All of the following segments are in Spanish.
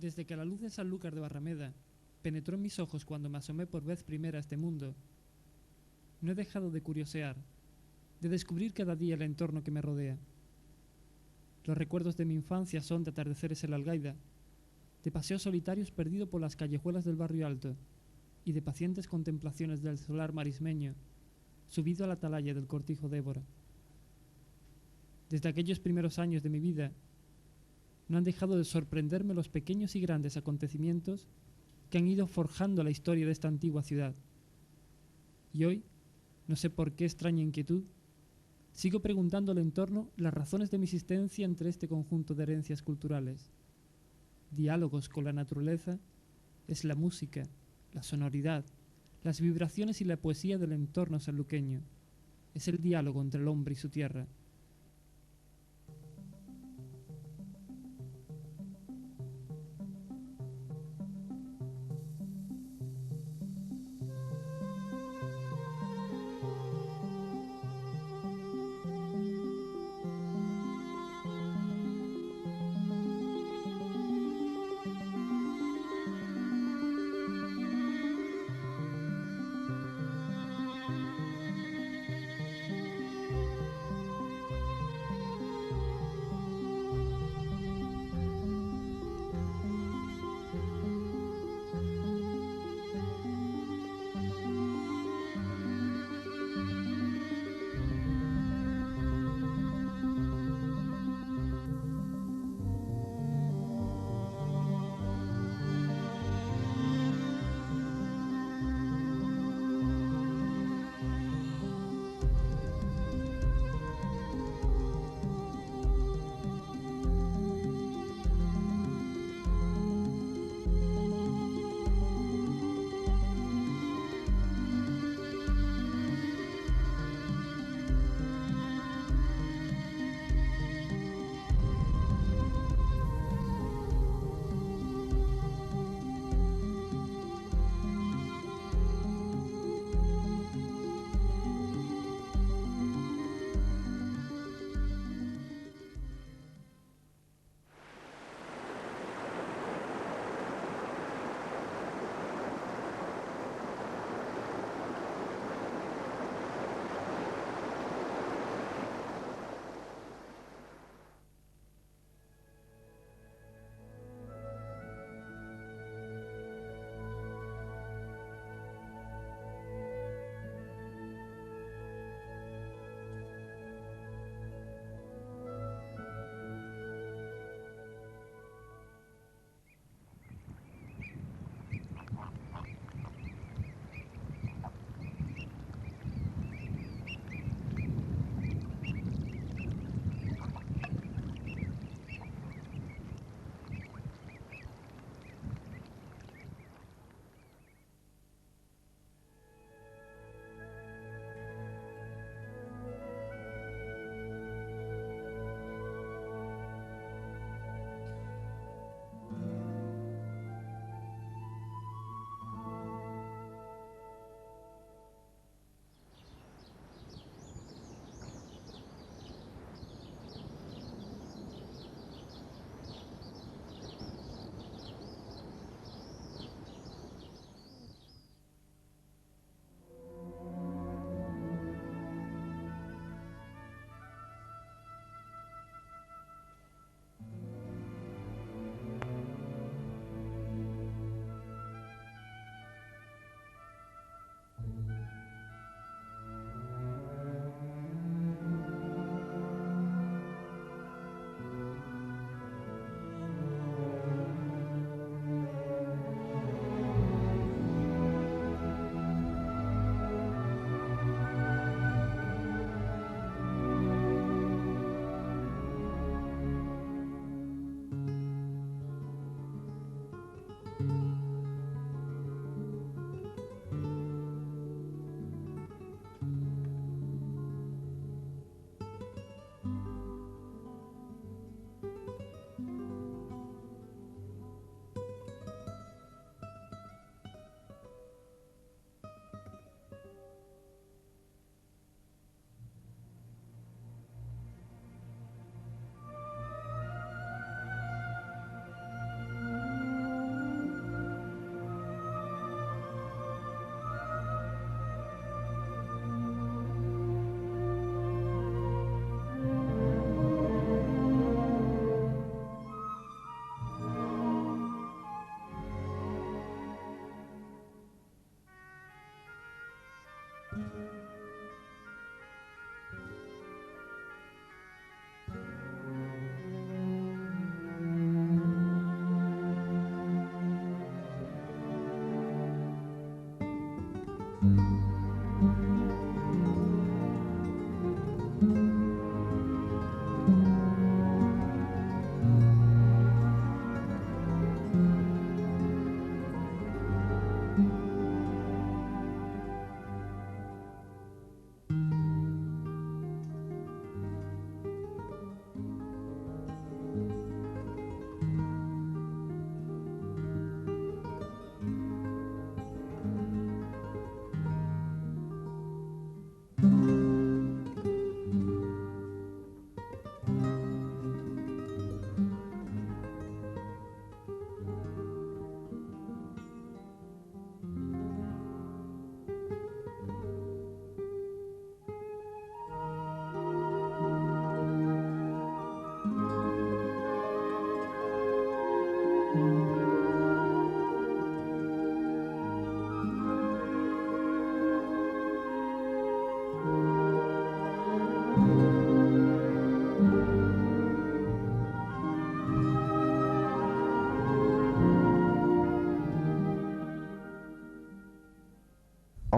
Desde que la luz de Sanlúcar de Barrameda penetró en mis ojos cuando me asomé por vez primera a este mundo, no he dejado de curiosear, de descubrir cada día el entorno que me rodea. Los recuerdos de mi infancia son de atardeceres en la Algaida, de paseos solitarios perdidos por las callejuelas del barrio alto y de pacientes contemplaciones del solar marismeño subido a la atalaya del cortijo de Évora. Desde aquellos primeros años de mi vida, no han dejado de sorprenderme los pequeños y grandes acontecimientos que han ido forjando la historia de esta antigua ciudad. Y hoy, no sé por qué extraña inquietud, sigo preguntando al entorno las razones de mi existencia entre este conjunto de herencias culturales. Diálogos con la naturaleza es la música, la sonoridad, las vibraciones y la poesía del entorno sanluqueño. Es el diálogo entre el hombre y su tierra.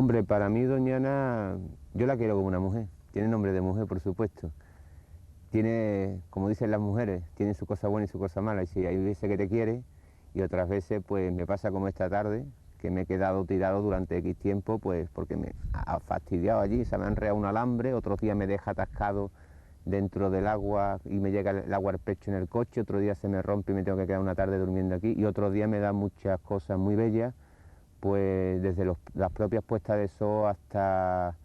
Hombre, para mí Doñana, yo la quiero como una mujer. Tiene nombre de mujer, por supuesto. Tiene, como dicen las mujeres, tiene su cosa buena y su cosa mala. Y si hay veces que te quiere y otras veces pues me pasa como esta tarde, que me he quedado tirado durante X tiempo, pues porque me ha fastidiado allí, se me ha enredado un alambre, otros días me deja atascado dentro del agua y me llega el agua al pecho en el coche, otro día se me rompe y me tengo que quedar una tarde durmiendo aquí, y otro día me da muchas cosas muy bellas, pues desde las propias puestas de sol hasta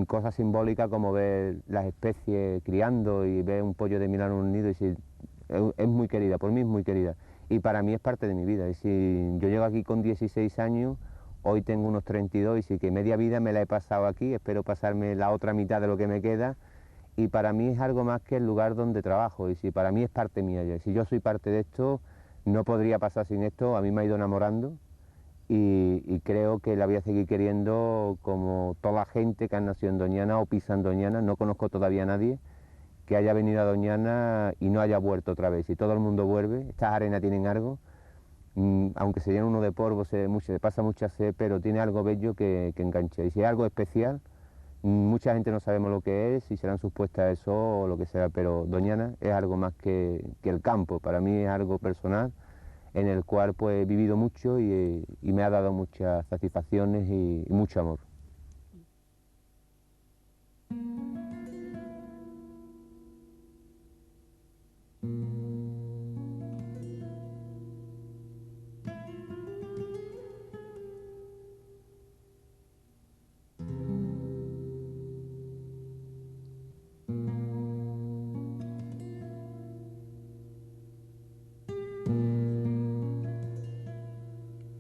cosas simbólicas como ver las especies criando y ver un pollo de Milán en un nido, y si, es muy querida, por mí es muy querida, y para mí es parte de mi vida. Y si yo llego aquí con 16 años, hoy tengo unos 32, y sí que media vida me la he pasado aquí, espero pasarme la otra mitad de lo que me queda, y para mí es algo más que el lugar donde trabajo, y si para mí es parte mía ya. Si yo soy parte de esto, no podría pasar sin esto, a mí me ha ido enamorando, y creo que la voy a seguir queriendo como toda la gente que ha nacido en Doñana o pisa en Doñana. No conozco todavía a nadie que haya venido a Doñana y no haya vuelto otra vez. Y todo el mundo vuelve, estas arenas tienen algo, aunque se llena uno de polvo, se pasa mucha sed, pero tiene algo bello que engancha. Y si es algo especial, mucha gente no sabemos lo que es, si serán sus puestas de sol o lo que sea, pero Doñana es algo más que el campo. Para mí es algo personal en el cual pues he vivido mucho y me ha dado muchas satisfacciones y mucho amor.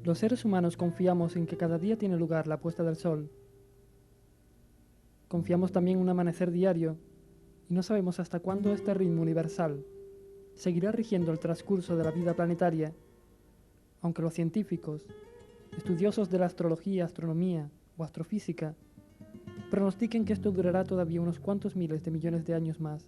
Los seres humanos confiamos en que cada día tiene lugar la puesta del sol. Confiamos también en un amanecer diario y no sabemos hasta cuándo este ritmo universal seguirá rigiendo el transcurso de la vida planetaria, aunque los científicos, estudiosos de la astrología, astronomía o astrofísica, pronostiquen que esto durará todavía unos cuantos miles de millones de años más.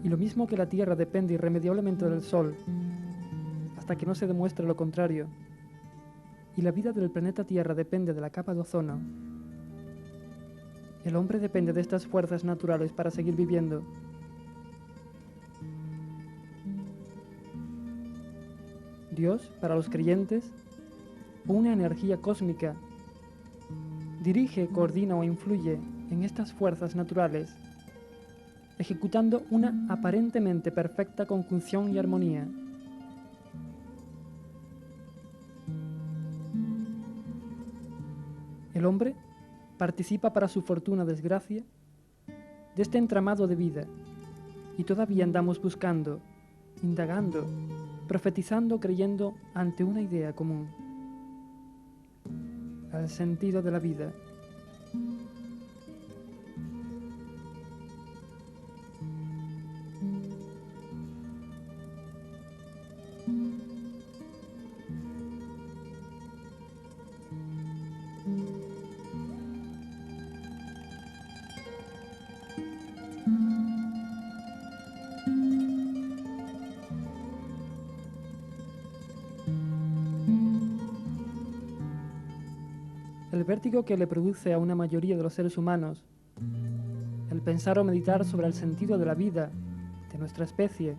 Y lo mismo que la Tierra depende irremediablemente del Sol, hasta que no se demuestre lo contrario, y la vida del planeta Tierra depende de la capa de ozono, el hombre depende de estas fuerzas naturales para seguir viviendo. Dios, para los creyentes, una energía cósmica, dirige, coordina o influye en estas fuerzas naturales, ejecutando una aparentemente perfecta conjunción y armonía. El hombre participa para su fortuna o desgracia de este entramado de vida, y todavía andamos buscando, indagando, profetizando, creyendo ante una idea común, el sentido de la vida. El vértigo que le produce a una mayoría de los seres humanos, el pensar o meditar sobre el sentido de la vida de nuestra especie,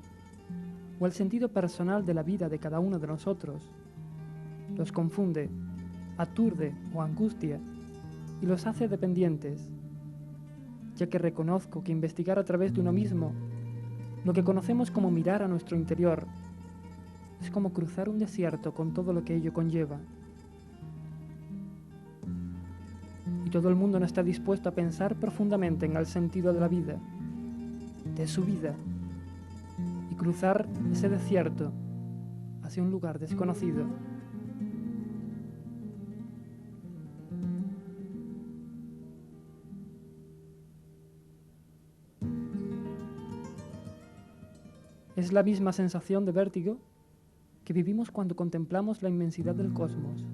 o el sentido personal de la vida de cada uno de nosotros, los confunde, aturde o angustia y los hace dependientes, ya que reconozco que investigar a través de uno mismo lo que conocemos como mirar a nuestro interior es como cruzar un desierto con todo lo que ello conlleva. Y todo el mundo no está dispuesto a pensar profundamente en el sentido de la vida, de su vida, y cruzar ese desierto hacia un lugar desconocido. Es la misma sensación de vértigo que vivimos cuando contemplamos la inmensidad del cosmos.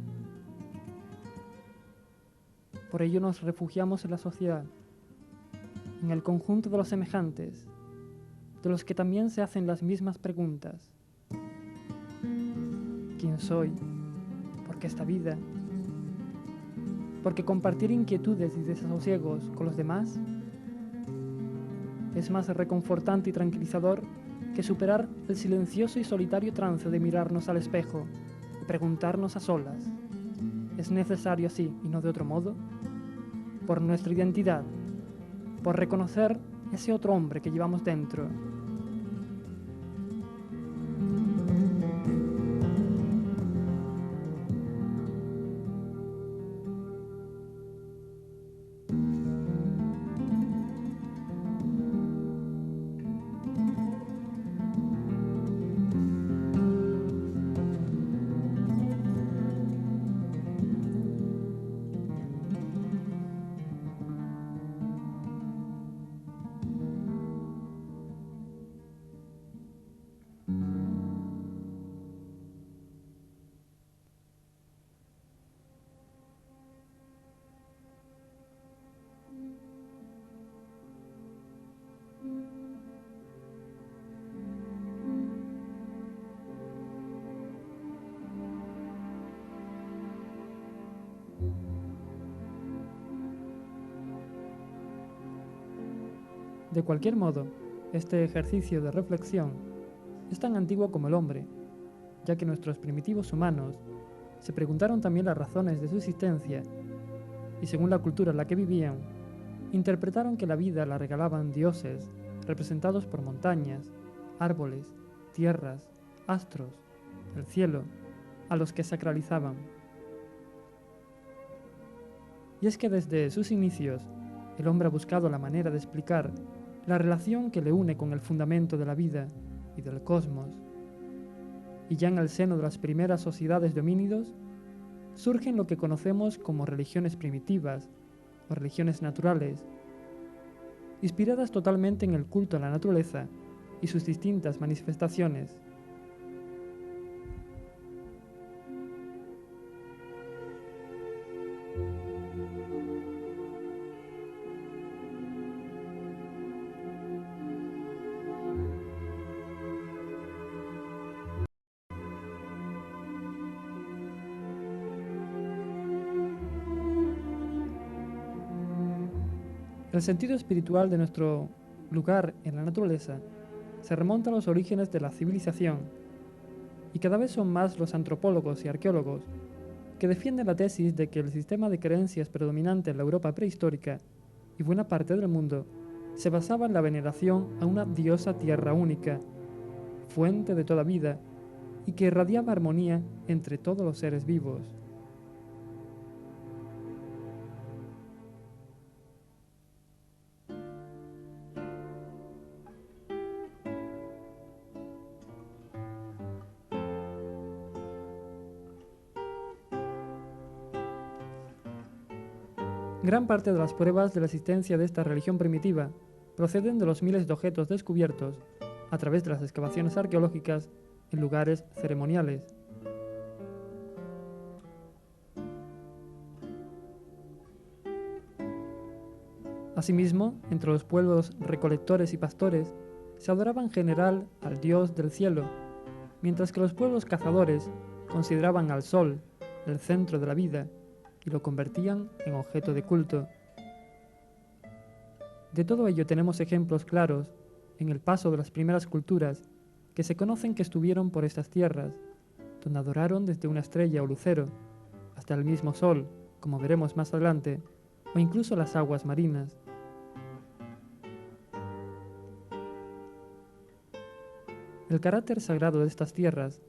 Por ello nos refugiamos en la sociedad, en el conjunto de los semejantes, de los que también se hacen las mismas preguntas. ¿Quién soy? ¿Por qué esta vida? Porque compartir inquietudes y desasosiegos con los demás es más reconfortante y tranquilizador que superar el silencioso y solitario trance de mirarnos al espejo y preguntarnos a solas. ¿Es necesario así y no de otro modo? Por nuestra identidad, por reconocer ese otro hombre que llevamos dentro. De cualquier modo, este ejercicio de reflexión es tan antiguo como el hombre, ya que nuestros primitivos humanos se preguntaron también las razones de su existencia y según la cultura en la que vivían, interpretaron que la vida la regalaban dioses representados por montañas, árboles, tierras, astros, el cielo, a los que sacralizaban. Y es que desde sus inicios, el hombre ha buscado la manera de explicar la relación que le une con el fundamento de la vida y del cosmos. Y ya en el seno de las primeras sociedades de homínidos, surgen lo que conocemos como religiones primitivas o religiones naturales, inspiradas totalmente en el culto a la naturaleza y sus distintas manifestaciones. El sentido espiritual de nuestro lugar en la naturaleza se remonta a los orígenes de la civilización, y cada vez son más los antropólogos y arqueólogos que defienden la tesis de que el sistema de creencias predominante en la Europa prehistórica y buena parte del mundo se basaba en la veneración a una diosa tierra única, fuente de toda vida, y que irradiaba armonía entre todos los seres vivos. Gran parte de las pruebas de la existencia de esta religión primitiva proceden de los miles de objetos descubiertos a través de las excavaciones arqueológicas en lugares ceremoniales. Asimismo, entre los pueblos recolectores y pastores se adoraba en general al dios del cielo, mientras que los pueblos cazadores consideraban al sol el centro de la vida y lo convertían en objeto de culto. De todo ello tenemos ejemplos claros en el paso de las primeras culturas que se conocen que estuvieron por estas tierras, donde adoraron desde una estrella o lucero hasta el mismo sol, como veremos más adelante, o incluso las aguas marinas. El carácter sagrado de estas tierras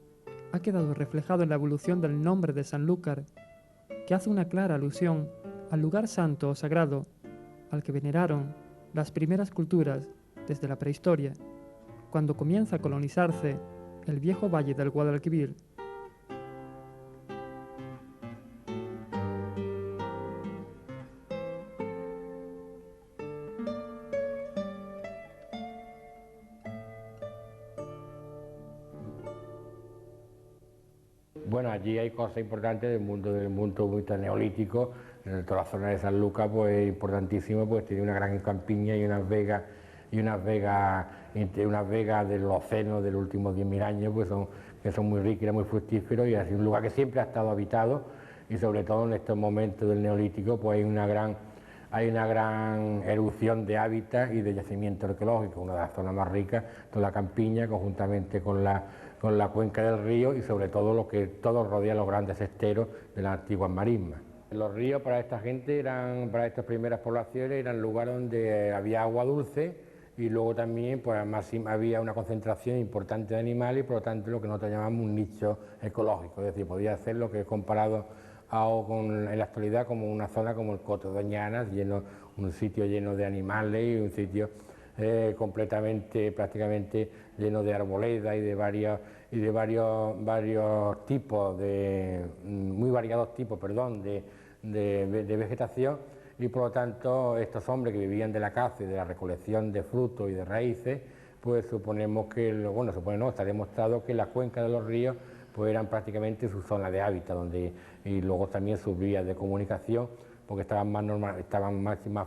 ha quedado reflejado en la evolución del nombre de Sanlúcar, que hace una clara alusión al lugar santo o sagrado al que veneraron las primeras culturas desde la prehistoria, cuando comienza a colonizarse el viejo valle del Guadalquivir. Bueno, allí hay cosas importantes del mundo neolítico, Toda la zona de Sanlúcar pues es importantísimo, pues tiene una gran campiña y unas vegas del Holoceno de los últimos 10.000 años, pues que son muy ricas, muy fructíferos, y es un lugar que siempre ha estado habitado, y sobre todo en estos momentos del Neolítico pues hay una gran erupción de hábitat y de yacimiento arqueológico, una de las zonas más ricas, toda la campiña, conjuntamente con la cuenca del río y sobre todo lo que todo rodea los grandes esteros de las antiguas marismas. Los ríos para esta gente, para estas primeras poblaciones, eran lugares donde había agua dulce, y luego también pues además había una concentración importante de animales y por lo tanto lo que nosotros llamamos un nicho ecológico, es decir, podía ser lo que es comparado en la actualidad como una zona como el Coto de Doñana, un sitio lleno de animales y un sitio prácticamente lleno de arboledas y de varios tipos, muy variados tipos, de vegetación, y por lo tanto estos hombres que vivían de la caza y de la recolección de frutos y de raíces, pues suponemos que, está demostrado que las cuencas de los ríos pues eran prácticamente su zona de hábitat, y luego también sus vías de comunicación, porque estaban más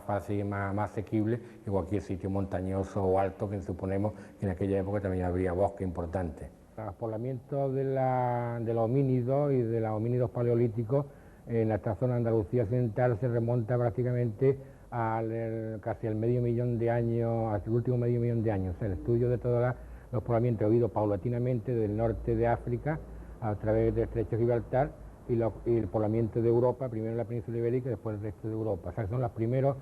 fáciles y más asequibles que cualquier sitio montañoso o alto, que suponemos que en aquella época también habría bosque importante. Los poblamientos de los homínidos y de los homínidos paleolíticos en esta zona de Andalucía occidental se remonta prácticamente casi al medio millón de años, hasta el último medio millón de años. O sea, el estudio de todos los poblamientos ha habido paulatinamente del norte de África a través del estrecho de Gibraltar y el poblamiento de Europa, primero en la península ibérica y después el resto de Europa. O sea, son las primeras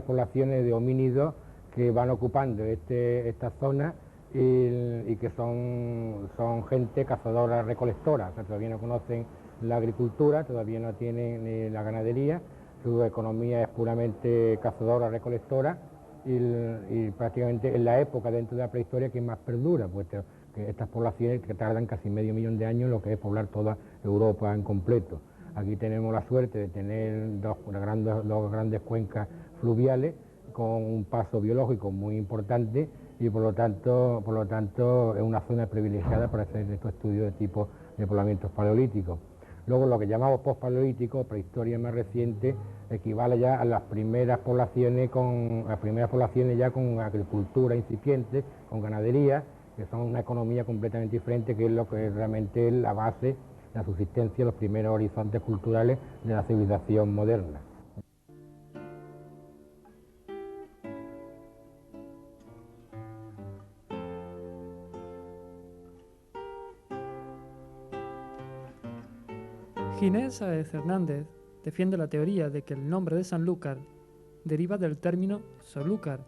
poblaciones de homínidos que van ocupando esta zona y que son gente cazadora recolectora, o sea, todavía no conocen la agricultura, todavía no tienen la ganadería, su economía es puramente cazadora recolectora, y prácticamente en la época dentro de la prehistoria que más perdura, puesto que estas poblaciones que tardan casi medio millón de años en lo que es poblar toda Europa en completo. Aquí tenemos la suerte de tener dos grandes cuencas fluviales con un paso biológico muy importante, y por lo tanto es una zona privilegiada para hacer estos estudios de tipo de poblamientos paleolíticos. Luego lo que llamamos post-paleolítico, prehistoria más reciente, equivale ya a las primeras poblaciones ya con agricultura incipiente, con ganadería, que son una economía completamente diferente, que es lo que es realmente la base, la subsistencia, los primeros horizontes culturales de la civilización moderna. Ginés Sáez Hernández defiende la teoría de que el nombre de Sanlúcar deriva del término solúcar,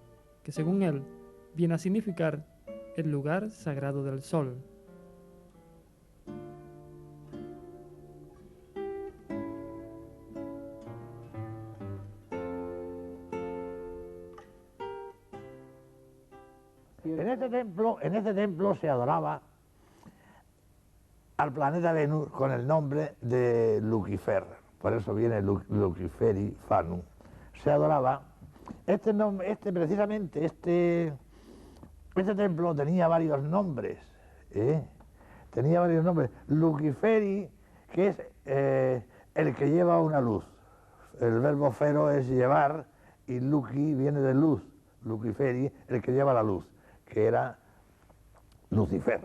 que según él viene a significar el lugar sagrado del sol. En este templo se adoraba al planeta Venus con el nombre de Lucifer, por eso viene Luciferi Fanu. Se adoraba, precisamente este templo tenía varios nombres, tenía varios nombres. Luciferi, que es el que lleva una luz, el verbo fero es llevar, y Luci viene de luz, Luciferi, el que lleva la luz, que era Lucifer,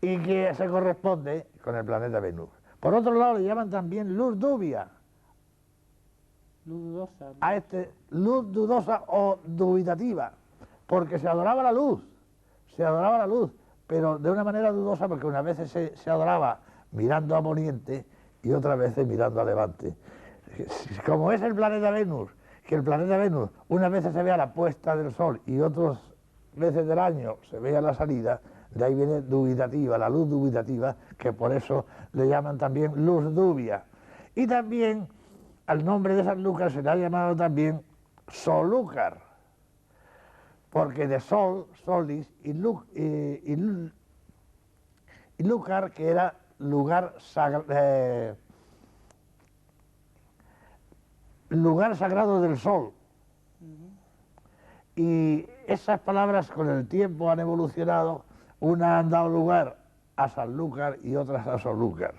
y que se corresponde con el planeta Venus. Por otro lado le llaman también luz dubia, Luz dudosa. a luz dudosa o dubitativa, porque se adoraba la luz, pero de una manera dudosa, porque unas veces se adoraba mirando a poniente y otras veces mirando a levante. Como es el planeta Venus, que el planeta Venus unas veces se ve a la puesta del sol y otras veces del año se ve a la salida, de ahí viene dubitativa, la luz dubitativa, que por eso le llaman también luz dubia. Y también al nombre de Sanlúcar se le ha llamado también Solúcar, porque de sol, solis, y Lúcar, que era lugar sagrado del sol. Y esas palabras con el tiempo han evolucionado, unas han dado lugar a Sanlúcar y otras a Solúcar.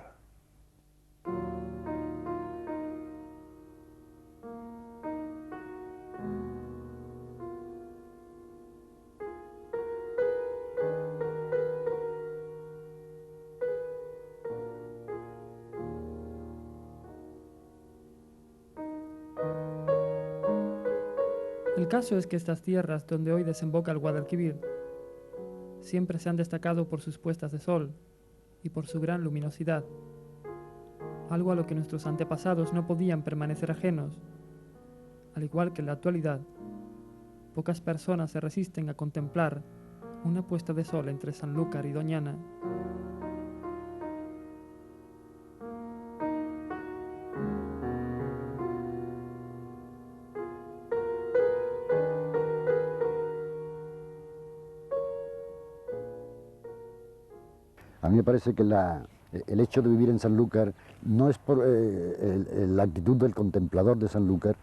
El caso es que estas tierras donde hoy desemboca el Guadalquivir siempre se han destacado por sus puestas de sol y por su gran luminosidad, algo a lo que nuestros antepasados no podían permanecer ajenos. Al igual que en la actualidad, pocas personas se resisten a contemplar una puesta de sol entre Sanlúcar y Doñana. A mí me parece que el hecho de vivir en Sanlúcar no es por la actitud del contemplador de Sanlúcar,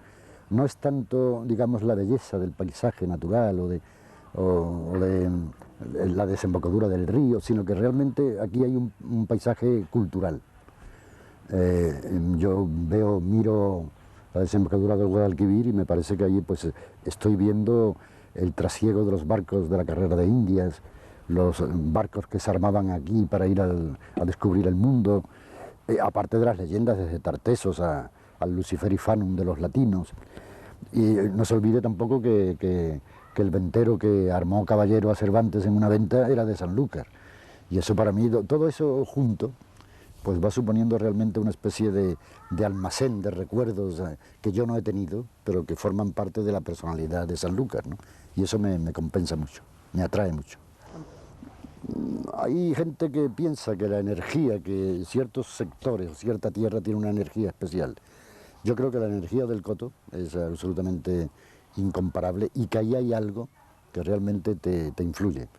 no es tanto, digamos, la belleza del paisaje natural o de la desembocadura del río, sino que realmente aquí hay un paisaje cultural. Yo miro la desembocadura del Guadalquivir y me parece que allí pues estoy viendo el trasiego de los barcos de la carrera de Indias, los barcos que se armaban aquí para ir a descubrir el mundo, aparte de las leyendas desde Tartessos al Luciferifanum de los latinos. Y no se olvide tampoco que el ventero que armó caballero a Cervantes en una venta era de Sanlúcar. Y eso para mí, todo eso junto, pues va suponiendo realmente una especie de almacén de recuerdos que yo no he tenido, pero que forman parte de la personalidad de Sanlúcar, ¿no? Y eso me compensa mucho, me atrae mucho. Hay gente que piensa que la energía, que ciertos sectores, cierta tierra tiene una energía especial. Yo creo que la energía del Coto es absolutamente incomparable y que ahí hay algo que realmente te influye.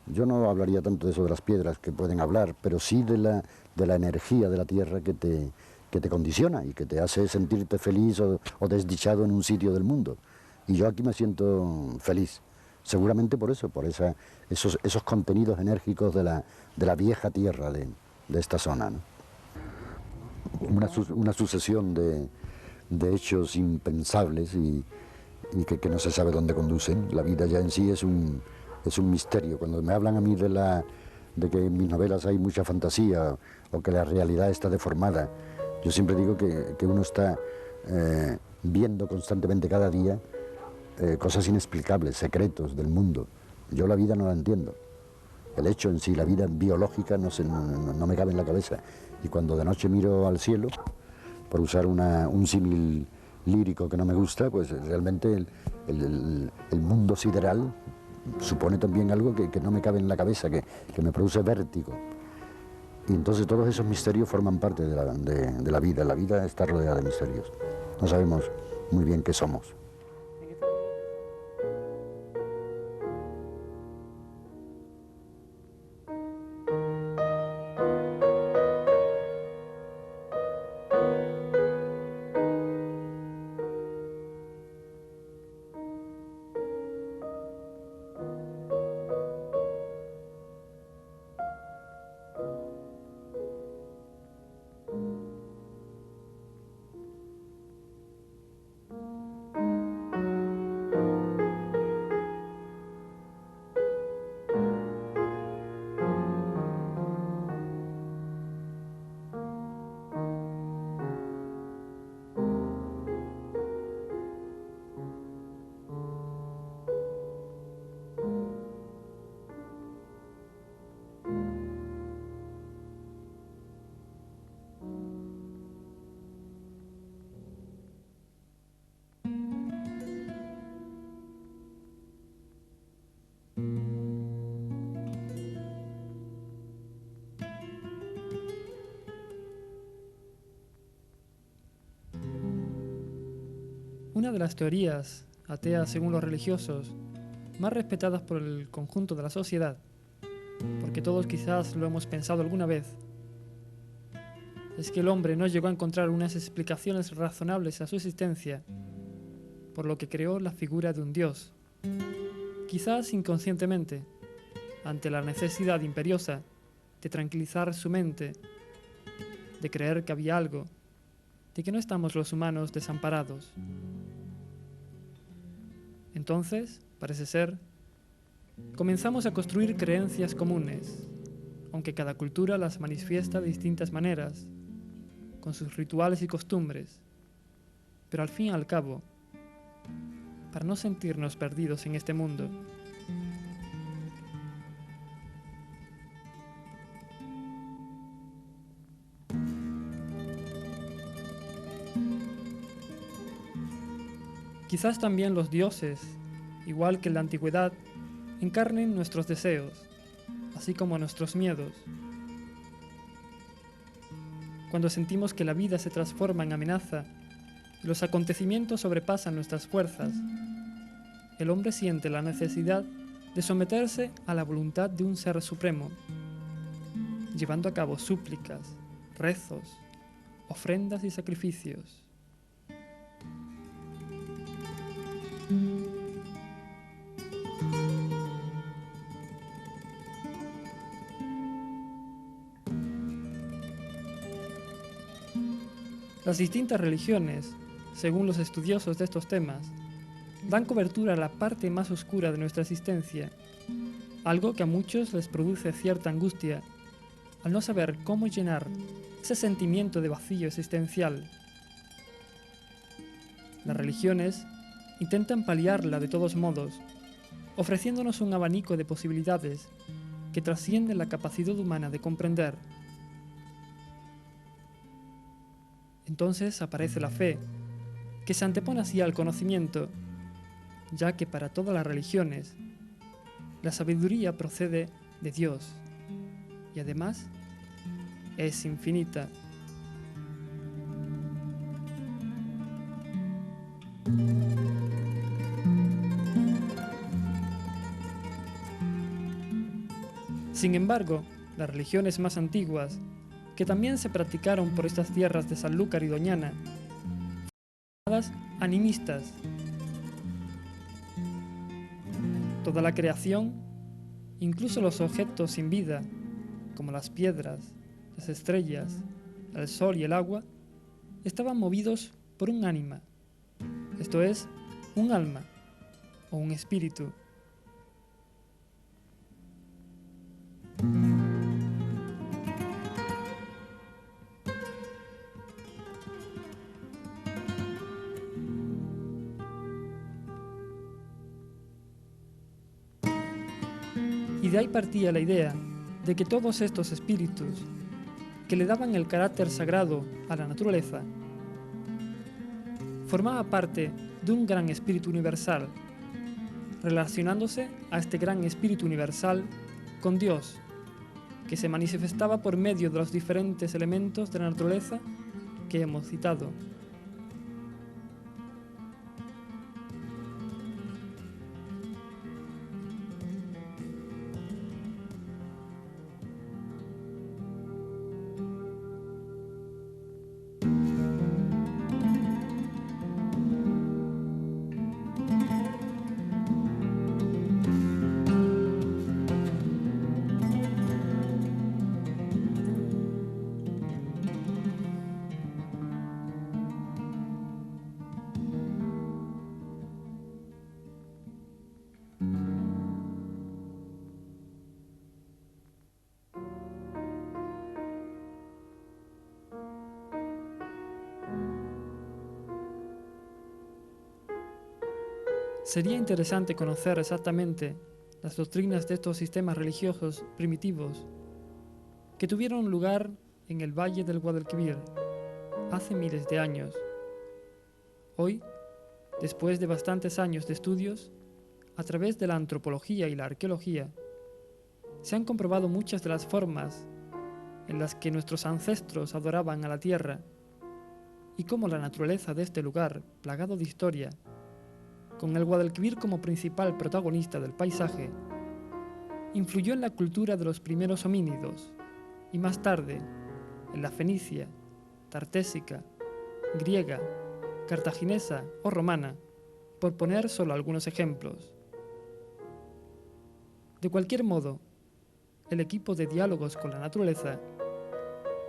Yo no hablaría tanto de eso de las piedras que pueden hablar, pero sí de la energía de la tierra que te condiciona y que te hace sentirte feliz o desdichado en un sitio del mundo. Y yo aquí me siento feliz. Seguramente por eso, por esos contenidos enérgicos de la vieja tierra de esta zona, ¿no? Una sucesión de hechos impensables y que no se sabe dónde conducen. La vida ya en sí es un misterio. Cuando me hablan a mí de que en mis novelas hay mucha fantasía o que la realidad está deformada, yo siempre digo que uno está viendo constantemente cada día cosas inexplicables, secretos del mundo. Yo la vida no la entiendo. El hecho en sí, la vida biológica, no me cabe en la cabeza. Y cuando de noche miro al cielo, por usar un símil lírico que no me gusta, pues realmente el mundo sideral supone también algo que no me cabe en la cabeza, que me produce vértigo. Y entonces todos esos misterios forman parte de la vida. La vida está rodeada de misterios. No sabemos muy bien qué somos. Una de las teorías, ateas según los religiosos, más respetadas por el conjunto de la sociedad, porque todos quizás lo hemos pensado alguna vez, es que el hombre no llegó a encontrar unas explicaciones razonables a su existencia, por lo que creó la figura de un dios, quizás inconscientemente, ante la necesidad imperiosa de tranquilizar su mente, de creer que había algo, de que no estamos los humanos desamparados. Entonces, parece ser, comenzamos a construir creencias comunes, aunque cada cultura las manifiesta de distintas maneras, con sus rituales y costumbres, pero al fin y al cabo, para no sentirnos perdidos en este mundo. Quizás también los dioses, igual que en la antigüedad, encarnen nuestros deseos, así como nuestros miedos. Cuando sentimos que la vida se transforma en amenaza y los acontecimientos sobrepasan nuestras fuerzas, el hombre siente la necesidad de someterse a la voluntad de un ser supremo, llevando a cabo súplicas, rezos, ofrendas y sacrificios. Las distintas religiones, según los estudiosos de estos temas, dan cobertura a la parte más oscura de nuestra existencia, algo que a muchos les produce cierta angustia al no saber cómo llenar ese sentimiento de vacío existencial. Las religiones intentan paliarla de todos modos, ofreciéndonos un abanico de posibilidades que trascienden la capacidad humana de comprender. Entonces aparece la fe, que se antepone así al conocimiento, ya que para todas las religiones, la sabiduría procede de Dios y además es infinita. Sin embargo, las religiones más antiguas, que también se practicaron por estas tierras de Sanlúcar y Doñana, fueron llamadas animistas. Toda la creación, incluso los objetos sin vida, como las piedras, las estrellas, el sol y el agua, estaban movidos por un ánima, esto es, un alma o un espíritu. Y de ahí partía la idea de que todos estos espíritus, que le daban el carácter sagrado a la naturaleza, formaba parte de un gran espíritu universal, relacionándose a este gran espíritu universal con Dios, que se manifestaba por medio de los diferentes elementos de la naturaleza que hemos citado. Sería interesante conocer exactamente las doctrinas de estos sistemas religiosos primitivos que tuvieron lugar en el Valle del Guadalquivir hace miles de años. Hoy, después de bastantes años de estudios, a través de la antropología y la arqueología, se han comprobado muchas de las formas en las que nuestros ancestros adoraban a la tierra y cómo la naturaleza de este lugar, plagado de historia, con el Guadalquivir como principal protagonista del paisaje, influyó en la cultura de los primeros homínidos y más tarde en la fenicia, tartésica, griega, cartaginesa o romana, por poner solo algunos ejemplos. De cualquier modo, el equipo de diálogos con la naturaleza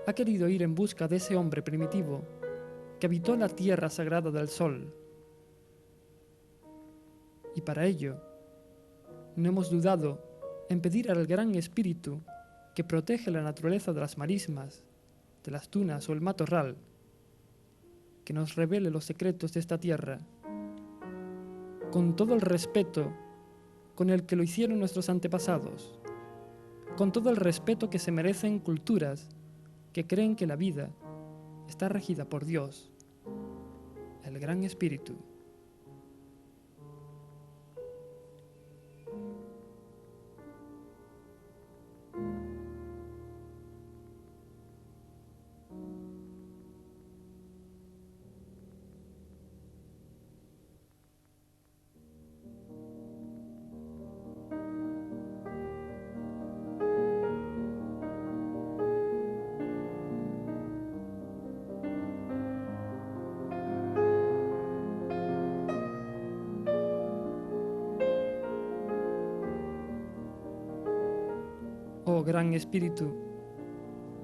ha querido ir en busca de ese hombre primitivo que habitó la tierra sagrada del sol. Y para ello, no hemos dudado en pedir al Gran Espíritu que protege la naturaleza de las marismas, de las tunas o el matorral, que nos revele los secretos de esta tierra. con todo el respeto con el que lo hicieron nuestros antepasados, con todo el respeto que se merecen culturas que creen que la vida está regida por Dios, el Gran Espíritu. Oh Gran Espíritu,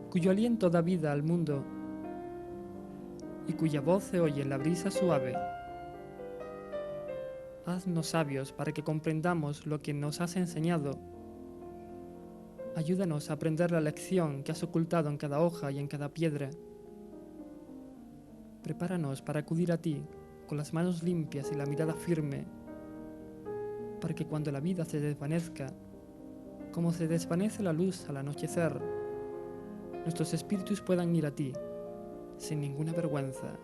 cuyo aliento da vida al mundo y cuya voz se oye en la brisa suave, haznos sabios para que comprendamos lo que nos has enseñado. Ayúdanos a aprender la lección que has ocultado en cada hoja y en cada piedra. Prepáranos para acudir a ti con las manos limpias y la mirada firme, para que cuando la vida se desvanezca, como se desvanece la luz al anochecer, nuestros espíritus puedan ir a ti, sin ninguna vergüenza.